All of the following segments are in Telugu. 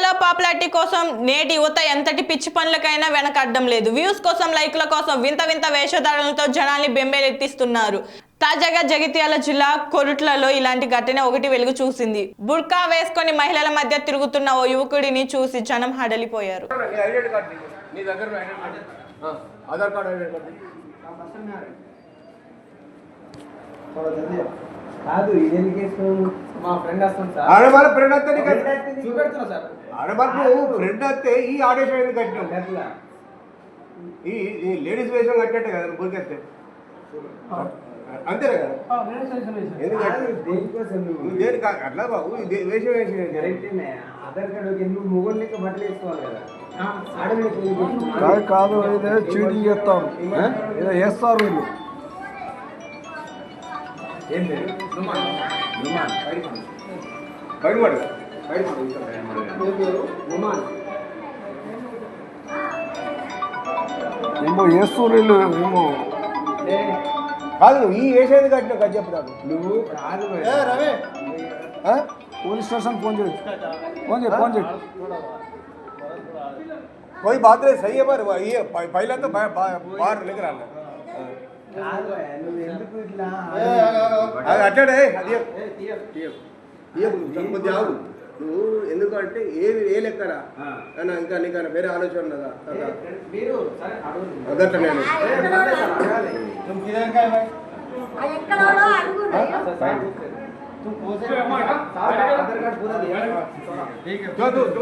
మీడియాలో పాపులారిటీ కోసం నేటి యువత ఎంతటి పిచ్చి పనులకైనా వెనకడ్డం లేదు. వ్యూస్ కోసం, లైక్ల కోసం వింత వింత వేషధారణలతో జనాల్ని బెంబేలెత్తిస్తున్నారు. తాజాగా జగిత్యాల జిల్లా కొరుట్లలో ఇలాంటి ఘటన ఒకటి వెలుగు చూసింది. బుర్కా వేసుకొని మహిళల మధ్య తిరుగుతున్న ఓ యువకుడిని చూసి జనం హడలిపోయారు. కాదు ఇదేం కేసు మా ఫ్రెండ్ వస్తుంది సార్ ఆడవాళ్ళ ఫ్రెండ్ వస్తే చూపెడుతున్నా సార్ ఆడవాళ్ళు ఫ్రెండ్ వస్తే ఈ ఆడేషన్ ఎందుకు కట్టినాం ఈ లేడీస్ వేషం కట్టినట్టే కదా బురికెత్తే అంతేనే కదా దేనికి అట్లా బాబు వేషం వేసి ఆధార్ కార్డు ఎందుకు మొగోళ్ళు లెక్క బట్టలు వేసుకోవాలి కదా కాదు ఇదే చీటింగ్ చేస్తారు ఏదో వేస్తారు వీళ్ళు ఏం పేరు బయటపడు ఏమో వేస్తారు వీళ్ళు ఏమో కాదు ఈ వేసేది కట్టిన కదా చెప్తాను నువ్వు కాదు పోలీస్ స్టేషన్ ఫోన్ చేయి ఫోన్ చేయి कोई बात नहीं सही है पर ये पहले तो बाहर लेकर आना నువ్వు ఎందుకు ఇట్లా అట్టాడే అది కొద్దిగా ఆగు నువ్వు ఎందుకంటే ఏ లెక్కరా ఇంకా నీకు వేరే ఆలోచన ఉన్నదా మీరు అదట్లా నేను तुम आधार कार्ड पूरा दिया जो तू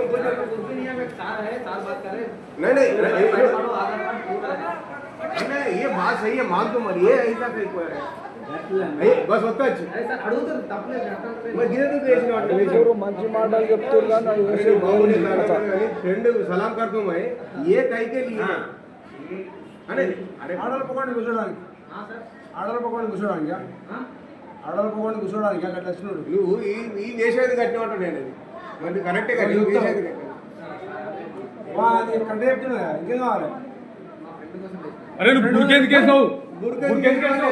सार है सार बात करे नहीं आधार कार्ड पूरा है ये बात सही है मान तो मरी ये ऐसा कहीं कोई है बस होता है ऐसा అడుగుతారు తప్పలేదు मैं गिरे तो देश ఎవరు మంచి మాటలు చెప్తున్నారు కానీ వేసే బాగుంది కథ. फ्रेंड सलाम करता हूँ मैं ये कहीं के लिए अरे अरे ఆడల పకోడీ కూర్చోడానికి हां सर ఆడల పకోడీ కూర్చోడానికి ఆడల పకోడీ కూర్చోడానికి అక్కడ వచ్చినాడు నువ్వు ఈ వేసేది కట్టినట్టు నేను అది కరెక్టే కదా ఈ వేసేది అది కరెక్ట్ చెప్తున్నా ఇంకేం కావాలి మా ఫ్రెండ్ కోసం अरे बुरके బుర్కెందుకు